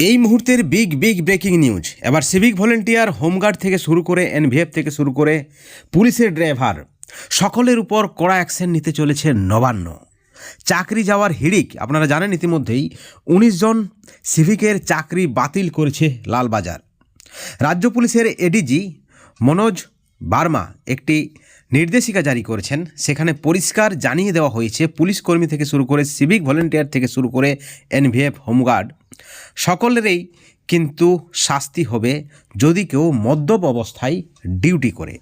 এই মুহূর্তের big breaking news. এবার সিভিক ভলেন্টিয়ার, হোমগার্ড থেকে শুরু করে এনভিএফ থেকে শুরু করে পুলিশের ড্রাইভার সকলের উপর কড়া অ্যাকশন নিতে চলেছে নবান্ন। চাকরি যাওয়ার হিড়িক আপনারা জানেন, ইতিমধ্যেই ১৯ জন সিভিকের চাকরি বাতিল করেছে লালবাজার। রাজ্য পুলিশের এডিজি মনোজ বার্মা একটি নির্দেশিকা জারি করেছেন। সেখানে পরিষ্কার জানিয়ে দেওয়া হয়েছে পুলিশ কর্মী থেকে শুরু করে সিভিক ভলেন্টিয়ার থেকে শুরু করে এনভিএফ, হোমগার্ড সকলেরই কিন্তু শাস্তি হবে যদি কেউ মদ্যপ অবস্থায় ডিউটি করে।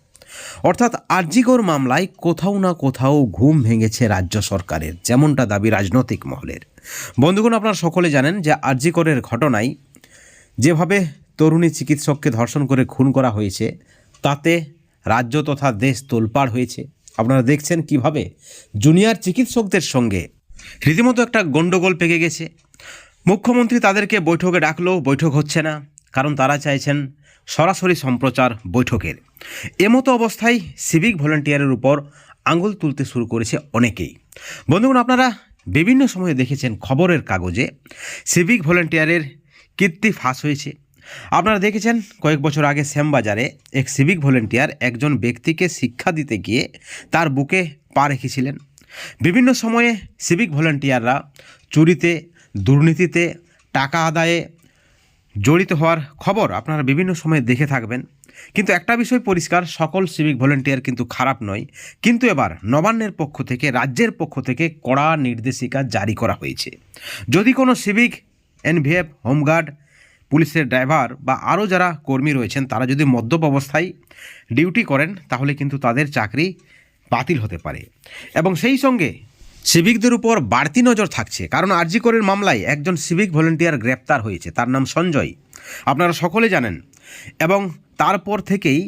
অর্থাৎ আরজিকর মামলায় কোথাও না কোথাও ঘুম ভেঙেছে রাজ্য সরকারের, যেমনটা দাবি রাজনৈতিক মহলের। বন্ধুগণ, আপনারা সকলে জানেন যে আরজিকরের ঘটনায় যেভাবে তরুণী চিকিৎসককে ধর্ষণ করে খুন করা হয়েছে, তাতে রাজ্য তথা দেশ তোলপাড় হয়েছে। আপনারা দেখছেন কিভাবে জুনিয়র চিকিৎসকদের সঙ্গে রীতিমতো একটা গণ্ডগোল পেকে গেছে। মুখ্যমন্ত্রী তাদেরকে বৈঠকে ডাকলেও বৈঠক হচ্ছে না, কারণ তারা চাইছেন সরাসরি সম্প্রচার বৈঠকের। এমতো অবস্থায় সিভিক ভলেন্টিয়ারের উপর আঙুল তুলতে শুরু করেছে অনেকেই। বন্ধুগণ, আপনারা বিভিন্ন সময়ে দেখেছেন খবরের কাগজে সিভিক ভলেন্টিয়ারের কীর্তি ফাঁস হয়েছে। আপনারা দেখেছেন কয়েক বছর আগে শ্যামবাজারে এক সিভিক ভলেন্টিয়ার একজন ব্যক্তিকে শিক্ষা দিতে গিয়ে তার বুকে পা রেখেছিলেন। বিভিন্ন সময়ে সিভিক ভলেন্টিয়াররা চুরিতে, দুর্নীতিতে, টাকা আদায়ে জড়িত হওয়ার খবর আপনারা বিভিন্ন সময়ে দেখে থাকবেন। কিন্তু একটা বিষয় পরিষ্কার, সকল সিভিক ভলেন্টিয়ার কিন্তু খারাপ নয়। কিন্তু এবার নবান্নের পক্ষ থেকে, রাজ্যের পক্ষ থেকে কড়া নির্দেশিকা জারি করা হয়েছে। যদি কোনো সিভিক, এনভিএফ, হোমগার্ড, পুলিশের ড্রাইভার বা আরও যারা কর্মী রয়েছেন তারা যদি মদ্যপ অবস্থায় ডিউটি করেন, তাহলে কিন্তু তাদের চাকরি বাতিল হতে পারে। এবং সেই সঙ্গে সিভিকদের উপর বাড়তি নজর থাকছে, কারণ আরজিকরের মামলায় একজন সিভিক ভলেন্টিয়ার গ্রেপ্তার হয়েছে, তার নাম সঞ্জয়, আপনারা সকলে জানেন। এবং তারপর থেকেই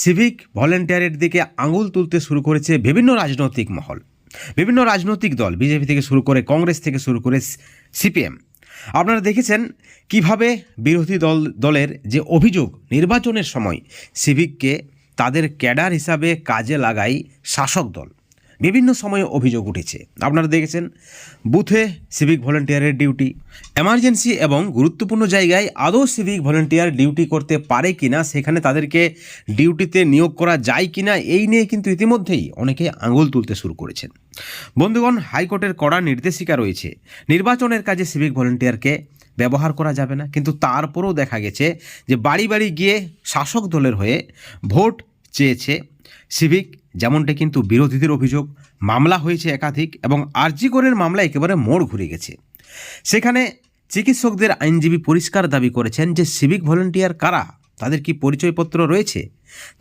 সিভিক ভলেন্টিয়ারের দিকে আঙুল তুলতে শুরু করেছে বিভিন্ন রাজনৈতিক মহল, বিভিন্ন রাজনৈতিক দল, বিজেপি থেকে শুরু করে কংগ্রেস থেকে শুরু করে সিপিএম। আপনারা দেখেছেন কিভাবে বিরোধী দলের যে অভিযোগ, নির্বাচনের সময় সিভিককে তাদের ক্যাডার হিসাবে কাজে লাগায় শাসক দল, বিভিন্ন সময়ে অভিযোগ উঠেছে। আপনারা দেখেছেন বুথে সিভিক ভলেন্টিয়ারের ডিউটি, এমার্জেন্সি এবং গুরুত্বপূর্ণ জায়গায় আদৌ সিভিক ভলেন্টিয়ার ডিউটি করতে পারে কিনা, সেখানে তাদেরকে ডিউটিতে নিয়োগ করা যায় কিনা, এই নিয়ে কিন্তু ইতিমধ্যেই অনেকে আঙুল তুলতে শুরু করেছেন। বন্ধুগণ, হাইকোর্টের কড়া নির্দেশিকা রয়েছে, নির্বাচনের কাজে সিভিক ভলেন্টিয়ারকে ব্যবহার করা যাবে না। কিন্তু তারপরেও দেখা গেছে যে বাড়ি বাড়ি গিয়ে শাসক দলের হয়ে ভোট চেয়েছে সিভিক, যেমনটা কিন্তু বিরোধীদের অভিযোগ। মামলা হয়েছে একাধিক, এবং আরজিকরের মামলা একেবারে মোড় ঘুরে গেছে। সেখানে চিকিৎসকদের আইনজীবী পরিষ্কার দাবি করেছেন যে সিভিক ভলেন্টিয়ার কারা, তাদের কি পরিচয়পত্র রয়েছে।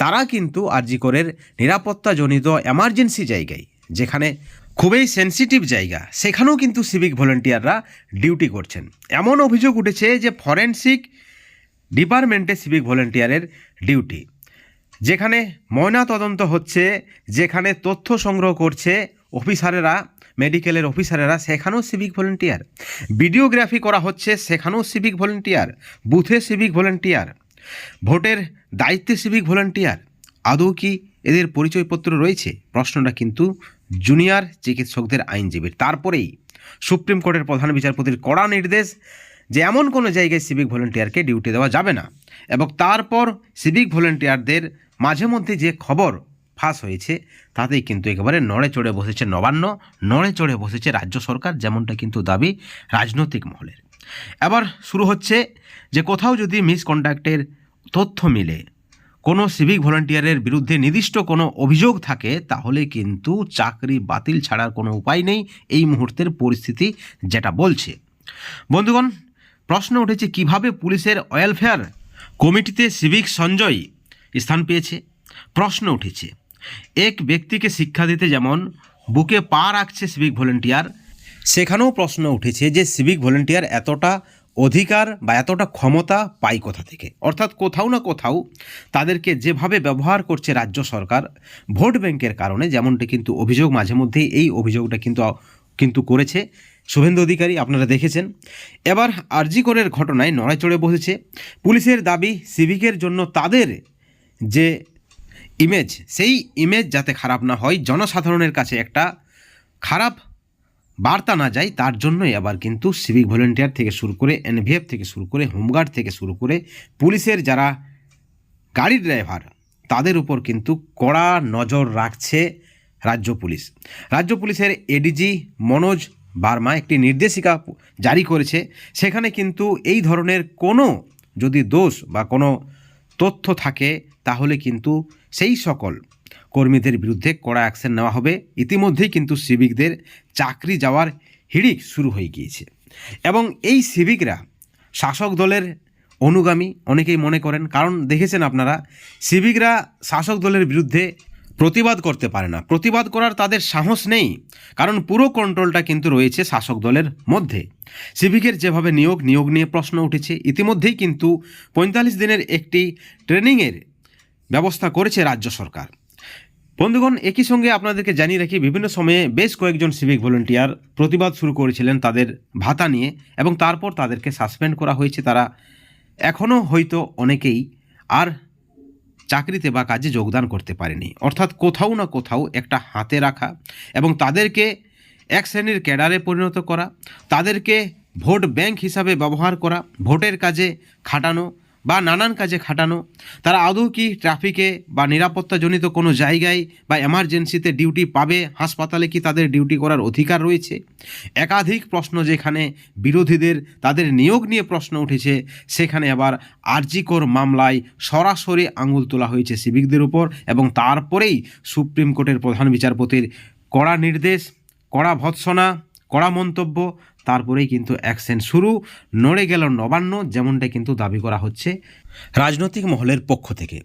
তারা কিন্তু আরজিকরের নিরাপত্তাজনিত এমার্জেন্সি জায়গায়, যেখানে খুবই সেন্সিটিভ জায়গা, সেখানেও কিন্তু সিভিক ভলেন্টিয়াররা ডিউটি করছেন। এমন অভিযোগ উঠেছে যে ফরেনসিক ডিপার্টমেন্টে সিভিক ভলেন্টিয়ারের ডিউটি, যেখানে ময়না তদন্ত হচ্ছে, যেখানে তথ্য সংগ্রহ করছে অফিসারেরা, মেডিকেলের অফিসারেরা, সেখানেও সিভিক ভলেন্টিয়ার। ভিডিওগ্রাফি করা হচ্ছে, সেখানেও সিভিক ভলেন্টিয়ার। বুথে সিভিক ভলেন্টিয়ার, ভোটের দায়িত্বে সিভিক ভলেন্টিয়ার। আদৌ কি এদের পরিচয়পত্র রয়েছে? প্রশ্নটা কিন্তু জুনিয়র চিকিৎসকদের আইনজীবীর। তারপরেই সুপ্রিম কোর্টের প্রধান বিচারপতির কড়া নির্দেশ যে এমন কোনো জায়গায় সিভিক ভলেন্টিয়ারকে ডিউটি দেওয়া যাবে না। এবং তারপর সিভিক ভলেন্টিয়ারদের মাঝে মধ্যে যে খবর ফাঁস হয়েছে, তাতেই কিন্তু একেবারে নড়ে চড়ে বসেছে নবান্ন, নড়ে চড়ে বসেছে রাজ্য সরকার, যেমনটা কিন্তু দাবি রাজনৈতিক মহলের। এবার শুরু হচ্ছে যে কোথাও যদি মিসকন্ডাক্টের তথ্য মিলে, কোনো সিভিক ভলেন্টিয়ারের বিরুদ্ধে নির্দিষ্ট কোনো অভিযোগ থাকে, তাহলে কিন্তু চাকরি বাতিল ছাড়ার কোনো উপায় নেই, এই মুহূর্তের পরিস্থিতি যেটা বলছে। বন্ধুগণ, প্রশ্ন উঠেছে কিভাবে পুলিশের ওয়েলফেয়ার কমিটিতে সিভিক সঞ্জয় স্থান পেয়েছে। প্রশ্ন উঠেছে এক ব্যক্তিকে শিক্ষা দিতে যেমন বুকে পা রাখছে সিভিক ভলেন্টিয়ার, সেখানেও প্রশ্ন উঠেছে যে সিভিক ভলেন্টিয়ার এতটা অধিকার বা এতটা ক্ষমতা পায় কোথা থেকে। অর্থাৎ কোথাও না কোথাও তাদেরকে যেভাবে ব্যবহার করছে রাজ্য সরকার ভোট ব্যাংকের কারণে, যেমনটা কিন্তু অভিযোগ মাঝে মধ্যেই, এই অভিযোগটা কিন্তু করেছে শুভেন্দু অধিকারী, আপনারা দেখেছেন। এবার আরজিকরের ঘটনায় নড়ে চড়ে বসেছে। পুলিশের দাবি সিভিকের জন্য তাদের যে ইমেজ, সেই ইমেজ যাতে খারাপ না হয়, জনসাধারণের কাছে একটা খারাপ বার্তা না যায়, তার জন্যই আবার কিন্তু সিভিক ভলেন্টিয়ার থেকে শুরু করে এনভিএফ থেকে শুরু করে হোমগার্ড থেকে শুরু করে পুলিশের যারা গাড়ি ড্রাইভার তাদের উপর কিন্তু কড়া নজর রাখছে রাজ্য পুলিশ। রাজ্য পুলিশের এডিজি মনোজ বার্মা একটি নির্দেশিকা জারি করেছে। সেখানে কিন্তু এই ধরনের কোনো যদি দোষ বা কোনো তথ্য থাকে তাহলে কিন্তু সেই সকল কর্মীদের বিরুদ্ধে কড়া অ্যাকশন নেওয়া হবে। ইতিমধ্যেই কিন্তু সিভিকদের চাকরি যাওয়ার হিড়িক শুরু হয়ে গিয়েছে এবং এই সিভিকরা শাসক দলের অনুগামী অনেকেই মনে করেন। কারণ দেখেছেন আপনারা, সিভিকরা শাসক দলের বিরুদ্ধে প্রতিবাদ করতে পারে না, প্রতিবাদ করার তাদের সাহস নেই, কারণ পুরো কন্ট্রোলটা কিন্তু রয়েছে শাসক দলের মধ্যে। সিভিকের যেভাবে নিয়োগ নিয়ে প্রশ্ন উঠেছে। ইতিমধ্যেই কিন্তু 45 দিনের একটি ট্রেনিংয়ের ব্যবস্থা করেছে রাজ্য সরকার। বন্ধুগণ, একই সঙ্গে আপনাদেরকে জানিয়ে রাখি, বিভিন্ন সময়ে বেশ কয়েকজন সিভিক ভলেন্টিয়ার প্রতিবাদ শুরু করেছিলেন তাদের ভাতা নিয়ে এবং তারপর তাদেরকে সাসপেন্ড করা হয়েছে। তারা এখনও হয়তো অনেকেই আর চাকরিতে বা কাজে যোগদান করতে পারেনি। অর্থাৎ কোথাও না কোথাও একটা হাতে রাখা এবং তাদেরকে এক শ্রেণীর ক্যাডারে পরিণত করা, তাদেরকে ভোট ব্যাংক হিসাবে ব্যবহার করা, ভোটের কাজে খাটানো বা নানান কাজে খাটানো। তারা আদৌ কি ট্রাফিকে বা নিরাপত্তাজনিত কোনো জায়গায় বা এমার্জেন্সিতে ডিউটি পাবে? হাসপাতালে কি তাদের ডিউটি করার অধিকার রয়েছে? একাধিক প্রশ্ন যেখানে বিরোধীদের তাদের নিয়োগ নিয়ে প্রশ্ন উঠেছে, সেখানে আবার আরজিকর মামলায় সরাসরি আঙুল তোলা হয়েছে সিভিকদের উপর এবং তারপরেই সুপ্রিম কোর্টের প্রধান বিচারপতির কড়া নির্দেশ, কড়া ভৎসনা, কড়া মন্তব্য, তারপরেই কিন্তু অ্যাকশন শুরু। নড়ে গেল নবান্ন, যেমনটা কিন্তু দাবি করা হচ্ছে রাজনৈতিক মহলের পক্ষ থেকে।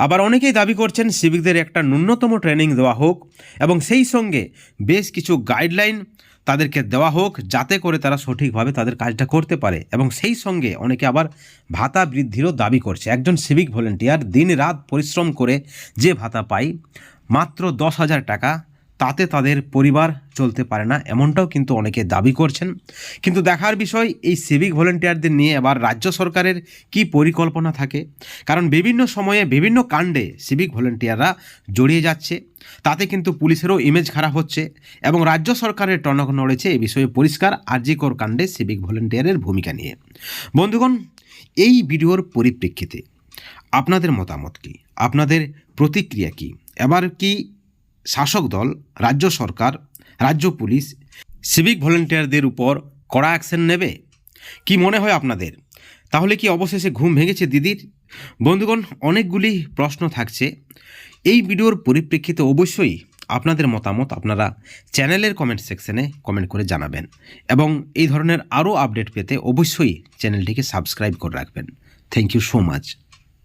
আবার অনেকেই দাবি করছেন সিভিকদের একটা ন্যূনতম ট্রেনিং দেওয়া হোক এবং সেই সঙ্গে বেশ কিছু গাইডলাইন তাদেরকে দেওয়া হোক, যাতে করে তারা সঠিকভাবে তাদের কাজটা করতে পারে। এবং সেই সঙ্গে অনেকে আবার ভাতা বৃদ্ধিরও দাবি করছে। একজন সিভিক ভলেন্টিয়ার দিন রাত পরিশ্রম করে যে ভাতা পায় মাত্র 10,000 টাকা, তাতে তাদের পরিবার চলতে পারে না, এমনটাও কিন্তু অনেকে দাবি করছেন। কিন্তু দেখার বিষয় এই সিভিক ভলেন্টিয়ারদের নিয়ে আবার রাজ্য সরকারের কি পরিকল্পনা থাকে। কারণ বিভিন্ন সময়ে বিভিন্ন কাণ্ডে সিভিক ভলেন্টিয়াররা জড়িয়ে যাচ্ছে, তাতে কিন্তু পুলিশেরও ইমেজ খারাপ হচ্ছে এবং রাজ্য সরকারের টনক নড়েছে এই বিষয়ে পরিষ্কার আরজিকর কাণ্ডে সিভিক ভলেন্টিয়ারের ভূমিকা নিয়ে। বন্ধুগণ, এই ভিডিওর পরিপ্রেক্ষিতে আপনাদের মতামত কী, আপনাদের প্রতিক্রিয়া কী? এবার কি শাসক দল, রাজ্য সরকার, রাজ্য পুলিশ সিভিক ভলেন্টিয়ারদের উপর কড়া অ্যাকশন নেবে? কি মনে হয় আপনাদের? তাহলে কি অবশেষে ঘুম ভেঙেছে দিদির? বন্ধুগণ, অনেকগুলি প্রশ্ন থাকছে। এই ভিডিওর পরিপ্রেক্ষিতে অবশ্যই আপনাদের মতামত আপনারা চ্যানেলের কমেন্ট সেকশনে কমেন্ট করে জানাবেন এবং এই ধরনের আরও আপডেট পেতে অবশ্যই চ্যানেলটিকে সাবস্ক্রাইব করে রাখবেন। Thank you so much.